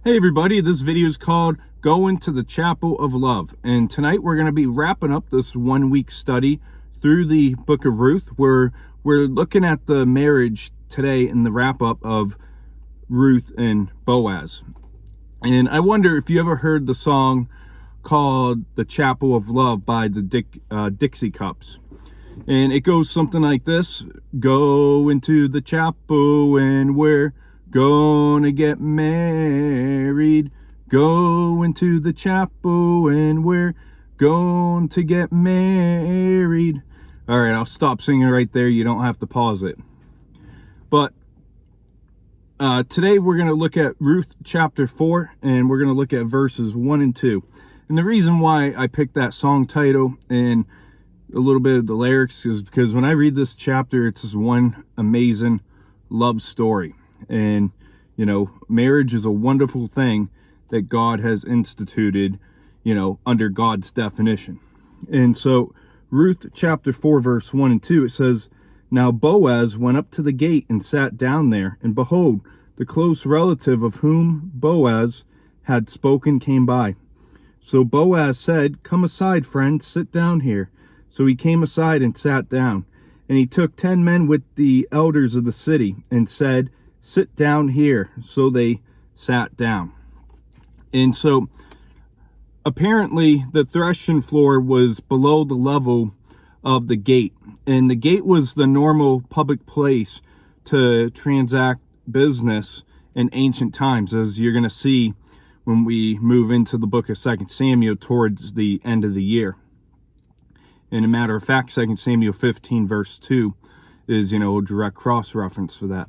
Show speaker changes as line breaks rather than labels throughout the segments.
Hey everybody, this video is called Go Into the Chapel of Love, and tonight we're going to be wrapping up this 1 week study through the book of Ruth, where we're looking at the marriage today in the wrap up of Ruth and Boaz. And I wonder if you ever heard the song called The Chapel of Love by the Dixie Cups. And it goes something like this: go into the chapel and we're gonna get married. Go into the chapel and we're going to get married. All right, I'll stop singing right there. You don't have to pause it. But today we're going to look at Ruth chapter 4, and we're going to look at verses 1 and 2. And the reason why I picked that song title and a little bit of the lyrics is because when I read this chapter, it's just one amazing love story. And, you know, marriage is a wonderful thing that God has instituted, you know, under God's definition. And so Ruth chapter 4, verse 1 and 2, it says, "Now Boaz went up to the gate and sat down there, and behold, the close relative of whom Boaz had spoken came by. So Boaz said, 'Come aside, friend, sit down here.' So he came aside and sat down. And he took 10 men with the elders of the city and said, 'Sit down here.' So they sat down." And so apparently the threshing floor was below the level of the gate. And the gate was the normal public place to transact business in ancient times, as you're going to see when we move into the book of 2 Samuel towards the end of the year. And a matter of fact, 2 Samuel 15 verse 2 is, you know, a direct cross-reference for that.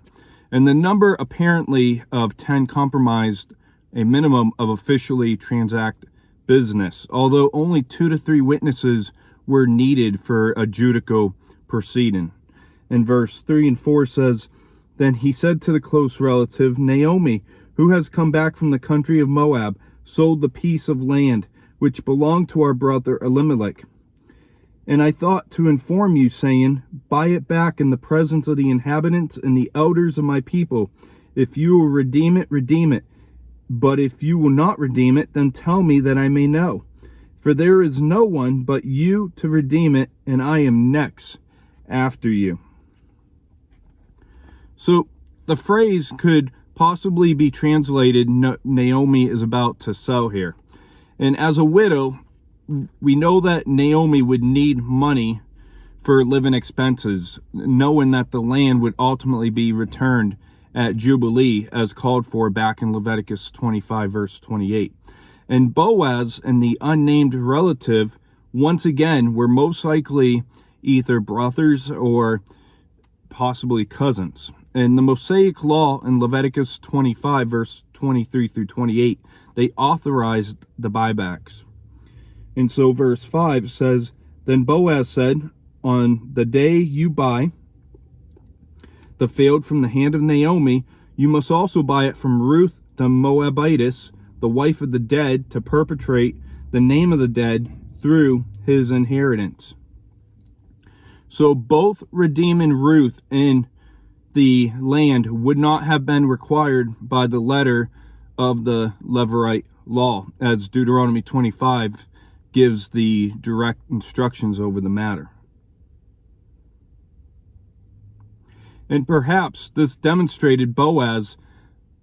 And the number apparently of 10 compromised a minimum of officially transact business, although only 2 to 3 witnesses were needed for a judicial proceeding. And verse 3 and 4 says, "Then he said to the close relative, Naomi, who has come back from the country of Moab, sold the piece of land which belonged to our brother Elimelech. And I thought to inform you, saying, buy it back in the presence of the inhabitants and the elders of my people. If you will redeem it, redeem it. But if you will not redeem it, then tell me that I may know. For there is no one but you to redeem it, and I am next after you." So the phrase could possibly be translated, Naomi is about to sell here. And as a widow, we know that Naomi would need money for living expenses, knowing that the land would ultimately be returned at Jubilee as called for back in Leviticus 25 verse 28. And Boaz and the unnamed relative, once again, were most likely either brothers or possibly cousins. And the Mosaic law in Leviticus 25 verse 23 through 28, they authorized the buybacks. And so verse 5 says, "Then Boaz said, on the day you buy the field from the hand of Naomi, you must also buy it from Ruth the Moabitess, the wife of the dead, to perpetuate the name of the dead through his inheritance." So both redeeming Ruth and the land would not have been required by the letter of the Levirate law, as Deuteronomy 25 gives the direct instructions over the matter. And perhaps this demonstrated Boaz's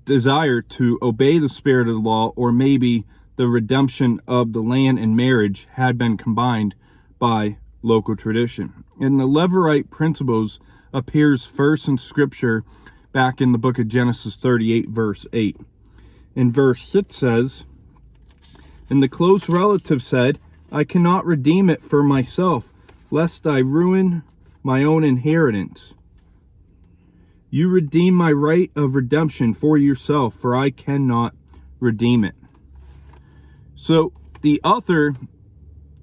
desire to obey the spirit of the law, or maybe the redemption of the land and marriage had been combined by local tradition. And the Levirate principles appears first in scripture back in the book of Genesis 38 verse 8. In verse 6 says, "And the close relative said, I cannot redeem it for myself, lest I ruin my own inheritance. You redeem my right of redemption for yourself, for I cannot redeem it." So the other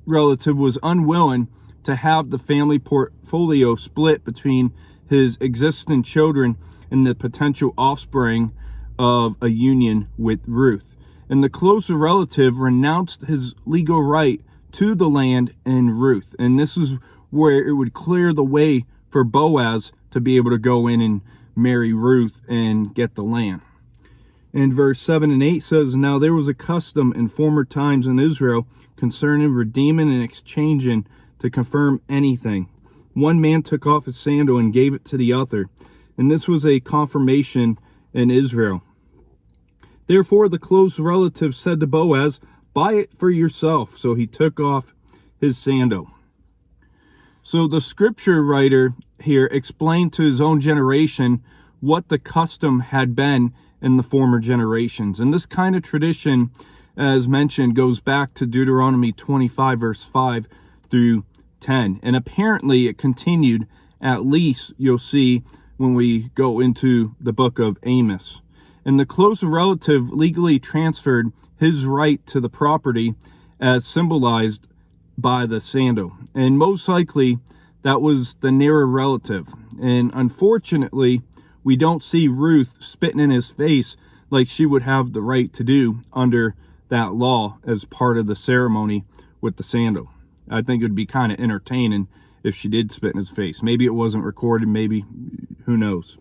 relative was unwilling to have the family portfolio split between his existing children and the potential offspring of a union with Ruth. And the closer relative renounced his legal right to the land and Ruth. And this is where it would clear the way for Boaz to be able to go in and marry Ruth and get the land. And verse 7 and 8 says, Now there was a custom in former times in Israel concerning redeeming and exchanging to confirm anything. One man took off his sandal and gave it to the other, and this was a confirmation in Israel. Therefore the close relative said to Boaz, Buy it for yourself. So he took off his sandal. So the scripture writer here explained to his own generation what the custom had been in the former generations. And this kind of tradition, as mentioned, goes back to Deuteronomy 25, verse 5 through 10. And apparently it continued, at least you'll see when we go into the book of Amos. And the close relative legally transferred his right to the property as symbolized by the sandal. And most likely that was the nearer relative. And unfortunately, we don't see Ruth spitting in his face like she would have the right to do under that law as part of the ceremony with the sandal. I think it would be kind of entertaining if she did spit in his face. Maybe it wasn't recorded, maybe, who knows.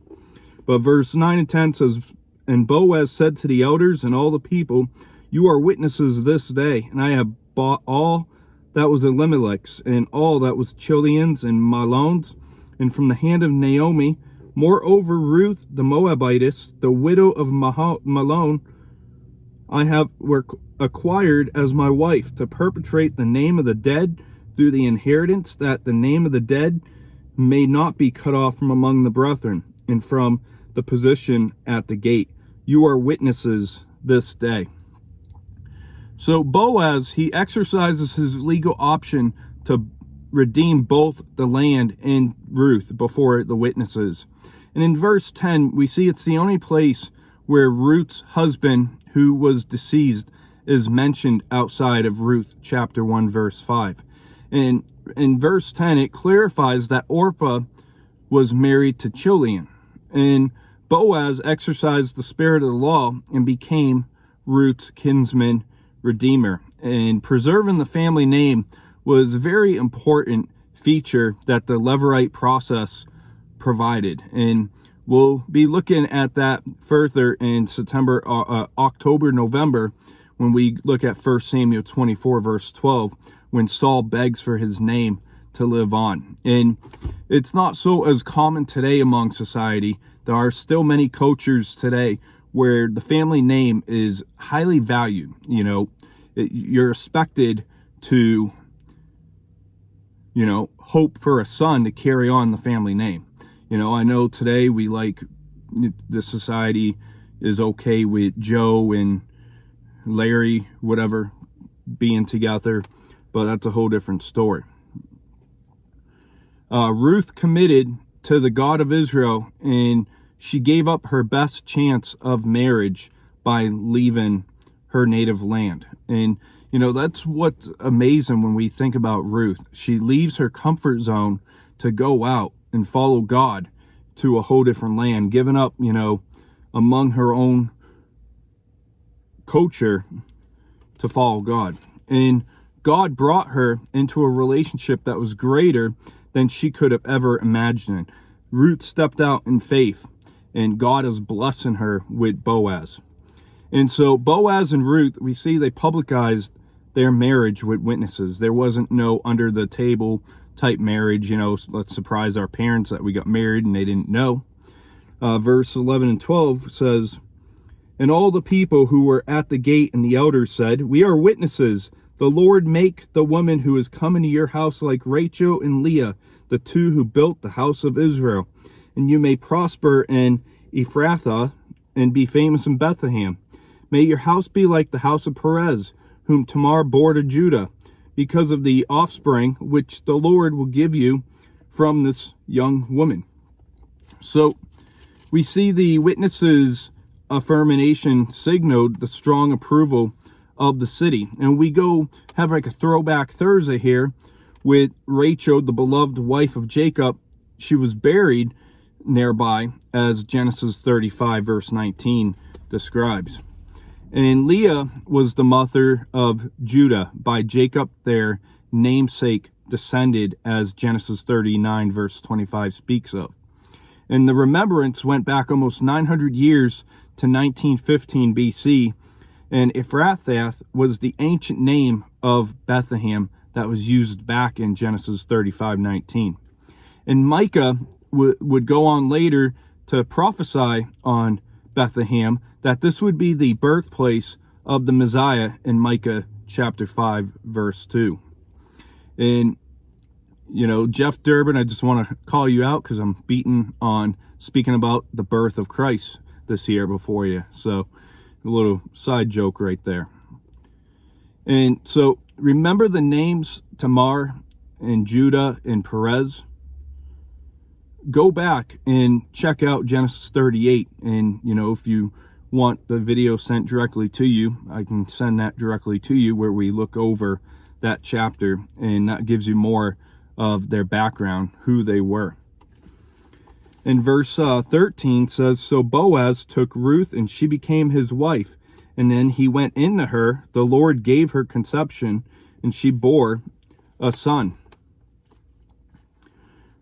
But verse 9 and 10 says, And Boaz said to the elders and all the people, You are witnesses this day, and I have bought all that was Elimelech's, and all that was Chilion's and Mahlon's, and from the hand of Naomi. Moreover, Ruth the Moabitess, the widow of Mahlon, I have acquired as my wife, to perpetrate the name of the dead through the inheritance, that the name of the dead may not be cut off from among the brethren, and from the position at the gate. You are witnesses this day. So Boaz, he exercises his legal option to redeem both the land and Ruth before the witnesses. And in verse 10, we see it's the only place where Ruth's husband, who was deceased, is mentioned outside of Ruth chapter 1, verse 5. And in verse 10, it clarifies that Orpah was married to Chilion. And Boaz exercised the spirit of the law and became Ruth's kinsman redeemer. And preserving the family name was a very important feature that the Levirate process provided. And we'll be looking at that further in October, November, when we look at 1 Samuel 24, verse 12, when Saul begs for his name to live on. And it's not so as common today among society. There are still many cultures today where the family name is highly valued. You know, you're expected to, hope for a son to carry on the family name. I know today we the society is okay with Joe and Larry, whatever, being together, but that's a whole different story. Ruth committed to the God of Israel, and she gave up her best chance of marriage by leaving her native land. And, that's what's amazing when we think about Ruth. She leaves her comfort zone to go out and follow God to a whole different land, giving up, among her own culture to follow God. And God brought her into a relationship that was greater than she could have ever imagined. Ruth stepped out in faith, and God is blessing her with Boaz. And so Boaz and Ruth, we see they publicized their marriage with witnesses. There wasn't no under the table type marriage, let's surprise our parents that we got married and they didn't know. Verse 11 and 12 says, And all the people who were at the gate and the elders said, We are witnesses. The Lord make the woman who is coming to your house like Rachel and Leah, the two who built the house of Israel. And you may prosper in Ephrathah and be famous in Bethlehem. May your house be like the house of Perez, whom Tamar bore to Judah, because of the offspring which the Lord will give you from this young woman. So we see the witnesses' affirmation signaled the strong approval of the city. And we go have like a throwback Thursday here with Rachel, the beloved wife of Jacob. She was buried nearby, as Genesis 35 verse 19 describes. And Leah was the mother of Judah, by Jacob their namesake descended, as Genesis 39 verse 25 speaks of. And the remembrance went back almost 900 years to 1915 BC, and Ephrathath was the ancient name of Bethlehem that was used back in Genesis 35:19. And Micah would go on later to prophesy on Bethlehem that this would be the birthplace of the Messiah in Micah chapter 5 verse 2. And Jeff Durbin, I just want to call you out because I'm beaten on speaking about the birth of Christ this year before you. So a little side joke right there. And so remember the names Tamar and Judah and Perez. Go back and check out Genesis 38. And if you want the video sent directly to you, I can send that directly to you, where we look over that chapter, and that gives you more of their background, who they were. And verse 13 says, so Boaz took Ruth, and she became his wife. And then he went into her. The Lord gave her conception, and she bore a son.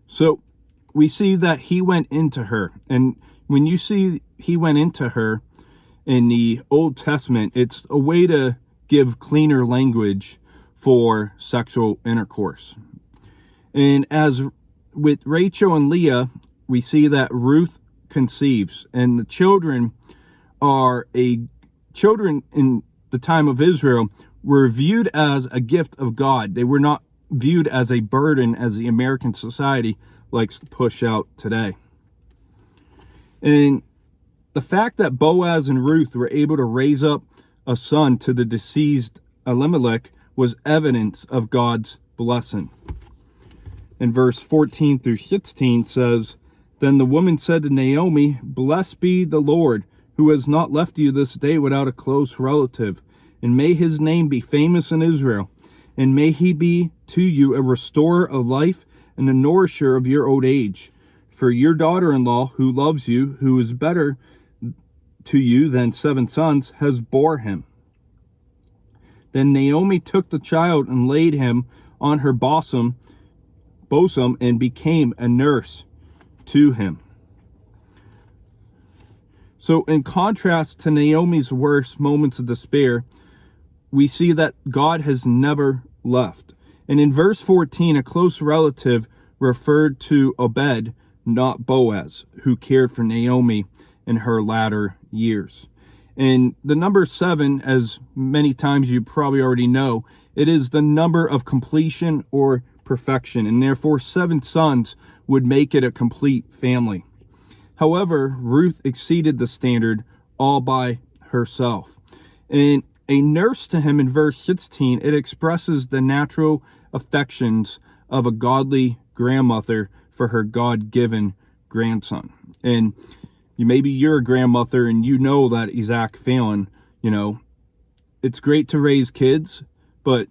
So we see that he went into her. And when you see he went into her in the Old Testament, it's a way to give cleaner language for sexual intercourse. And as with Rachel and Leah, we see that Ruth conceives, and the children in the time of Israel were viewed as a gift of God. They were not viewed as a burden, as the American society likes to push out today. And the fact that Boaz and Ruth were able to raise up a son to the deceased Elimelech was evidence of God's blessing. And verse 14 through 16 says, then the woman said to Naomi, blessed be the Lord, who has not left you this day without a close relative, and may his name be famous in Israel, and may he be to you a restorer of life and a nourisher of your old age. For your daughter-in-law, who loves you, who is better to you than 7 sons, has bore him. Then Naomi took the child and laid him on her bosom and became a nurse to him. So in contrast to Naomi's worst moments of despair, we see that God has never left. And in verse 14, a close relative referred to Obed, not Boaz, who cared for Naomi in her latter years. And the number 7, as many times you probably already know, it is the number of completion or perfection, and therefore 7 sons would make it a complete family. However, Ruth exceeded the standard all by herself. And a nurse to him in verse 16, it expresses the natural affections of a godly grandmother for her God-given grandson. And maybe you're a grandmother and you know that exact feeling. It's great to raise kids, but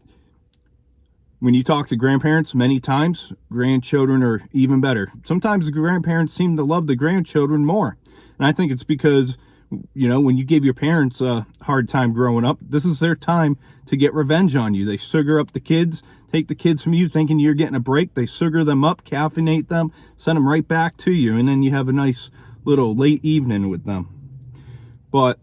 when you talk to grandparents, many times grandchildren are even better. Sometimes the grandparents seem to love the grandchildren more. And I think it's because, when you give your parents a hard time growing up, this is their time to get revenge on you. They sugar up the kids, take the kids from you thinking you're getting a break. They sugar them up, caffeinate them, send them right back to you. And then you have a nice little late evening with them. But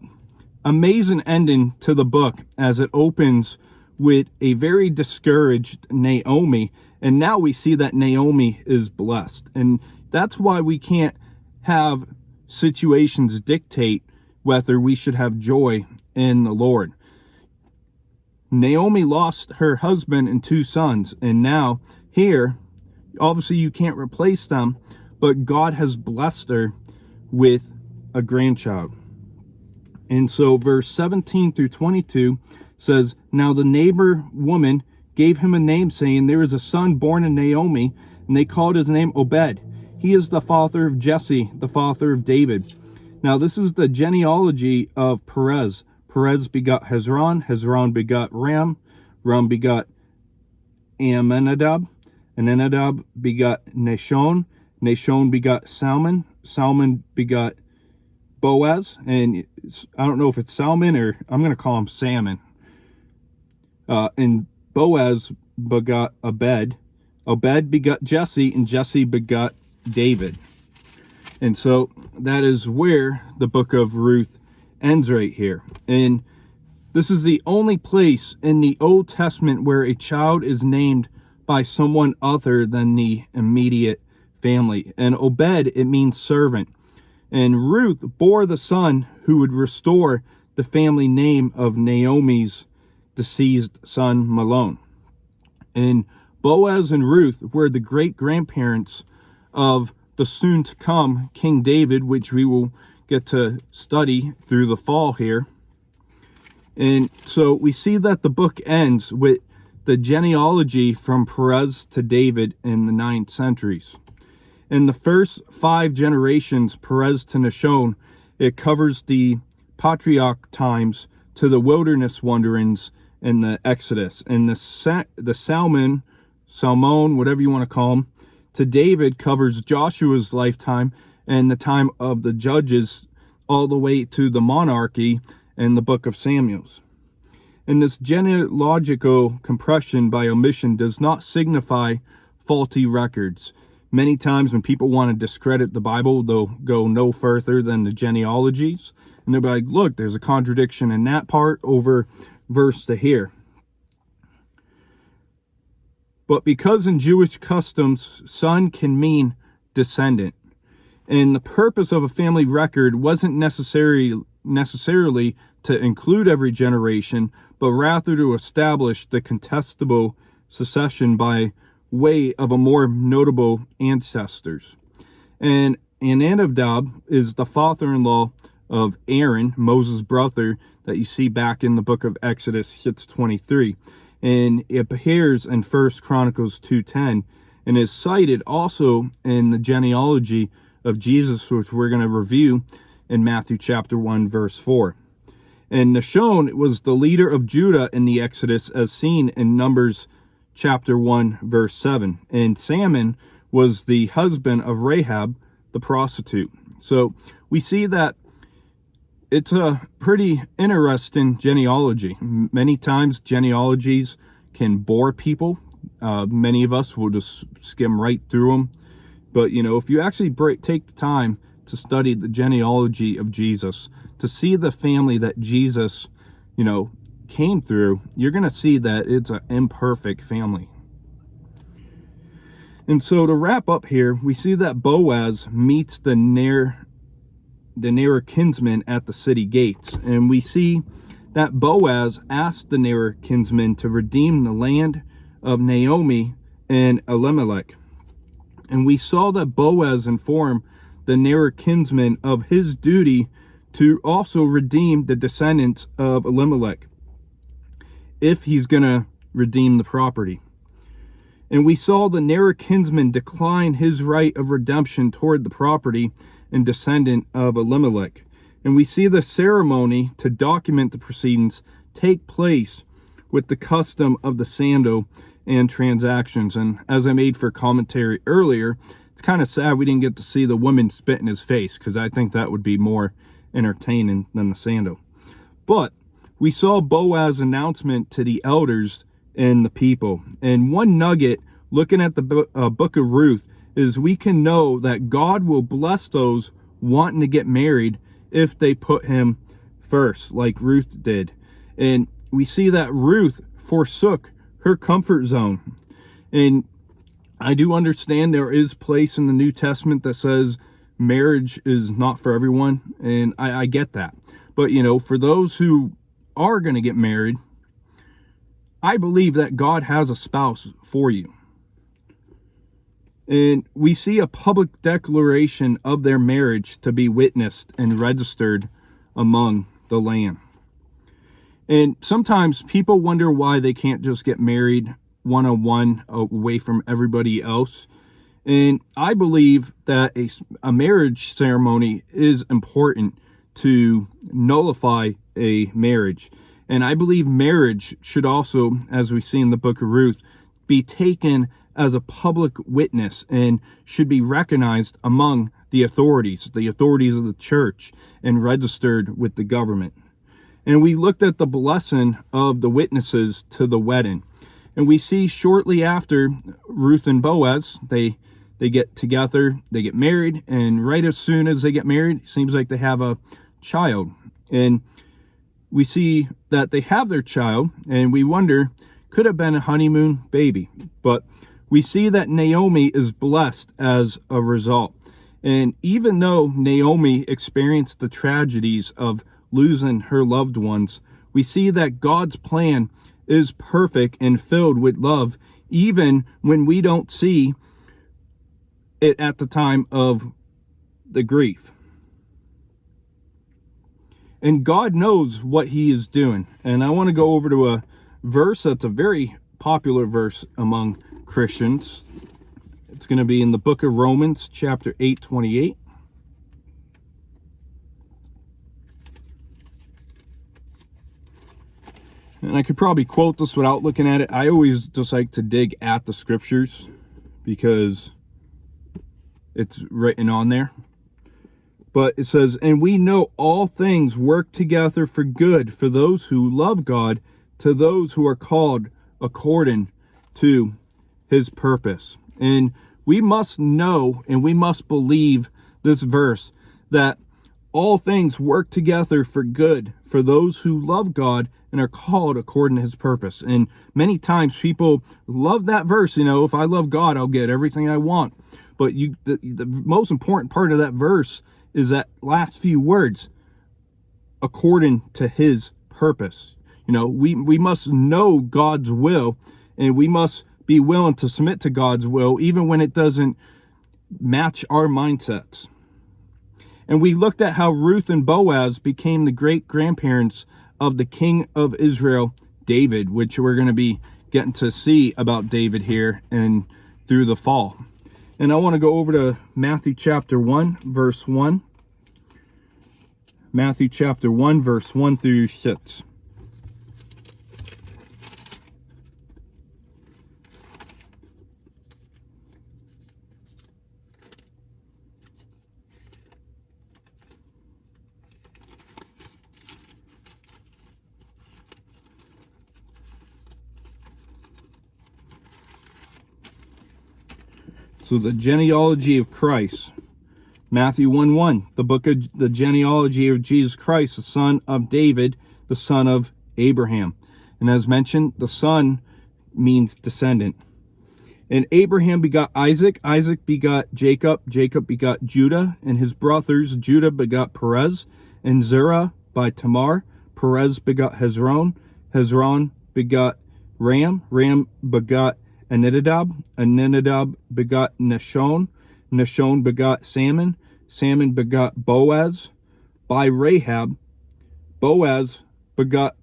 amazing ending to the book as it opens with a very discouraged Naomi, and now we see that Naomi is blessed. And that's why we can't have situations dictate whether we should have joy in the Lord. Naomi lost her husband and 2 sons, and now here, obviously you can't replace them, but God has blessed her with a grandchild. And so verse 17 through 22 says, now the neighbor woman gave him a name, saying, there is a son born in Naomi, and they called his name Obed. He is the father of Jesse, the father of David. Now this is the genealogy of Perez. Perez begot Hezron, Hezron begot Ram, Ram begot Amminadab, and Amminadab begot Nashon, Nashon begot Salmon, Salmon begot Boaz, and I don't know if it's Salmon or I'm going to call him Salmon. And Boaz begot Obed, Obed begot Jesse, and Jesse begot David. And so that is where the book of Ruth ends right here. And this is the only place in the Old Testament where a child is named by someone other than the immediate family. And Obed, it means servant. And Ruth bore the son who would restore the family name of Naomi's deceased son Mahlon. And Boaz and Ruth were the great-grandparents of the soon-to-come King David, which we will get to study through the fall here. And so we see that the book ends with the genealogy from Perez to David in the 9th centuries. In the first 5 generations, Perez to Nahshon, it covers the patriarch times to the wilderness wanderings in the Exodus. And the Salmon, whatever you want to call them, to David covers Joshua's lifetime and the time of the judges all the way to the monarchy in the book of Samuel's. And this genealogical compression by omission does not signify faulty records. Many times when people want to discredit the Bible, they'll go no further than the genealogies. And they'll be like, look, there's a contradiction in that part over verse to here. But because in Jewish customs, son can mean descendant. And the purpose of a family record wasn't necessarily to include every generation, but rather to establish the contestable succession by way of a more notable ancestors. And Amminadab is the father-in-law of Aaron, Moses' brother, that you see back in the book of Exodus 6:23. And it appears in 1 Chronicles 2:10 and is cited also in the genealogy of Jesus, which we're going to review in Matthew chapter 1, verse 4. And Nahshon was the leader of Judah in the Exodus, as seen in Numbers chapter 1, verse 7. And Salmon was the husband of Rahab, the prostitute. So we see that it's a pretty interesting genealogy. Many times genealogies can bore people. Many of us will just skim right through them. But, you know, if you actually take the time to study the genealogy of Jesus, to see the family that Jesus, you know, came through, you're going to see that it's an imperfect family. And so to wrap up here, we see that Boaz meets the nearer kinsman at the city gates. And we see that Boaz asked the nearer kinsman to redeem the land of Naomi and Elimelech. And we saw that Boaz informed the nearer kinsman of his duty to also redeem the descendants of Elimelech if he's going to redeem the property. And we saw the nearer kinsman decline his right of redemption toward the property and descendant of Elimelech. And we see the ceremony to document the proceedings take place with the custom of the sando and transactions. And as I made for commentary earlier, it's kind of sad we didn't get to see the woman spit in his face, because I think that would be more entertaining than the sando. But we saw Boaz's announcement to the elders and the people. And one nugget looking at the book of Ruth is we can know that God will bless those wanting to get married if they put him first, like Ruth did. And we see that Ruth forsook her comfort zone. And I do understand there is place in the New Testament that says marriage is not for everyone, and I get that. But, you know, for those who are going to get married, I believe that God has a spouse for you. And we see a public declaration of their marriage to be witnessed and registered among the land. And sometimes people wonder why they can't just get married one-on-one away from everybody else. And I believe that a marriage ceremony is important to nullify a marriage. And I believe marriage should also, as we see in the book of Ruth, be taken as a public witness and should be recognized among the authorities of the church, and registered with the government. And we looked at the blessing of the witnesses to the wedding. And we see shortly after Ruth and Boaz, they get together, they get married, and right as soon as they get married, it seems like they have a child. And we see that they have their child, and we wonder, could have been a honeymoon baby. But we see that Naomi is blessed as a result. And even though Naomi experienced the tragedies of losing her loved ones, we see that God's plan is perfect and filled with love, even when we don't see it at the time of the grief. And God knows what he is doing. And I want to go over to a verse that's a very popular verse among Christians. It's going to be in the book of Romans, chapter 8:28. And I could probably quote this without looking at it. I always just like to dig at the scriptures because it's written on there. But it says, and we know all things work together for good for those who love God, to those who are called according to his purpose. And we must know and we must believe this verse, that all things work together for good for those who love God and are called according to his purpose. And many times people love that verse. You know, if I love God, I'll get everything I want. But the most important part of that verse is that last few words, according to his purpose. You know, we must know God's will, and we must be willing to submit to God's will, even when it doesn't match our mindsets. And we looked at how Ruth and Boaz became the great-grandparents of the king of Israel, David, which we're going to be getting to see about David here and through the fall. And I want to go over to Matthew chapter 1, verse 1. Matthew chapter 1, verse 1 through 6. So the genealogy of Christ, Matthew 1:1, the book of the genealogy of Jesus Christ, the son of David, the son of Abraham. And as mentioned, the son means descendant. And Abraham begot Isaac, Isaac begot Jacob, Jacob begot Judah and his brothers. Judah begot Perez and Zerah by Tamar. Perez begot Hezron, Hezron begot Ram, Ram begot Aminadab, Aminadab begot Nahshon, Nahshon begot Salmon, Salmon begot Boaz by Rahab, Boaz begot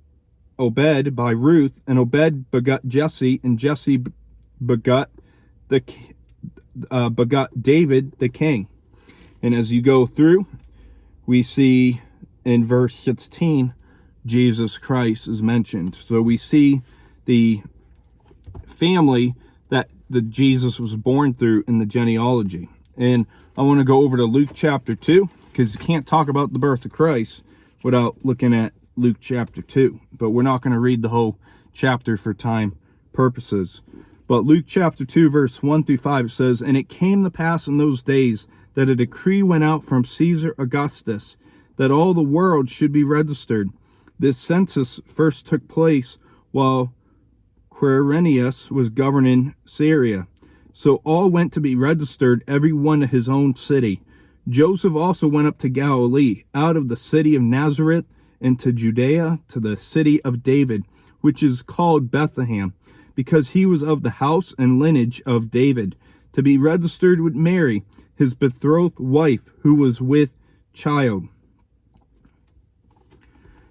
Obed by Ruth, and Obed begot Jesse, and Jesse begot David the king. And as you go through, we see in verse 16 Jesus Christ is mentioned. So we see the family that Jesus was born through in the genealogy. And I want to go over to Luke chapter 2, because you can't talk about the birth of Christ without looking at Luke chapter 2. But we're not going to read the whole chapter for time purposes. But Luke chapter 2, verse 1 through 5, it says, and it came to pass in those days that a decree went out from Caesar Augustus that all the world should be registered. This census first took place while Quirinius was governing Syria. So all went to be registered, every one to his own city. Joseph also went up to Galilee, out of the city of Nazareth, into Judea, to the city of David, which is called Bethlehem, because he was of the house and lineage of David, to be registered with Mary, his betrothed wife, who was with child.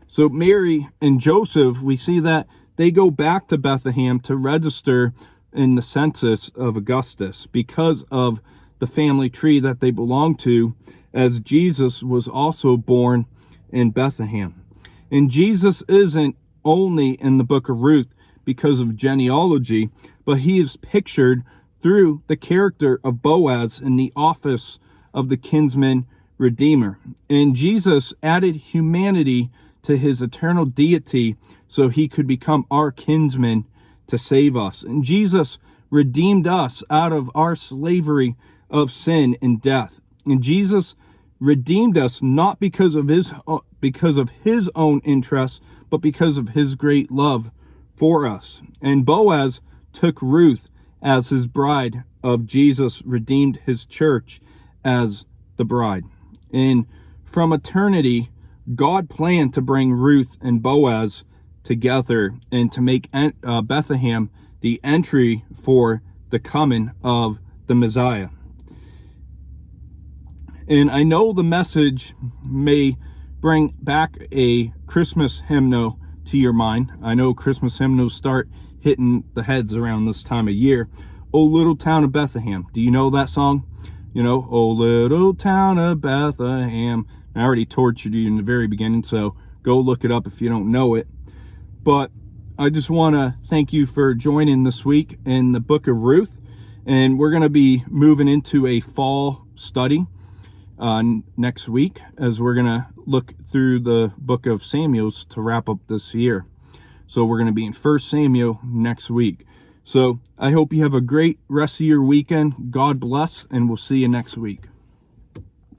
So Mary and Joseph, we see that they go back to Bethlehem to register in the census of Augustus because of the family tree that they belong to, as Jesus was also born in Bethlehem. And Jesus isn't only in the book of Ruth because of genealogy, but he is pictured through the character of Boaz in the office of the kinsman redeemer. And Jesus added humanity to his eternal deity so he could become our kinsman to save us. And Jesus redeemed us out of our slavery of sin and death. And Jesus redeemed us not because of because of his own interests, but because of his great love for us. And Boaz took Ruth as his bride of Jesus, redeemed his church as the bride. And from eternity, God planned to bring Ruth and Boaz together and to make Bethlehem the entry for the coming of the Messiah. And I know the message may bring back a Christmas hymnal to your mind. I know Christmas hymnals start hitting the heads around this time of year. Oh, little town of Bethlehem. Do you know that song? You know, oh, little town of Bethlehem. I already tortured you in the very beginning, so go look it up if you don't know it. But I just want to thank you for joining this week in the book of Ruth. And we're going to be moving into a fall study next week, as we're going to look through the book of Samuel's to wrap up this year. So we're going to be in 1 Samuel next week. So I hope you have a great rest of your weekend. God bless, and we'll see you next week.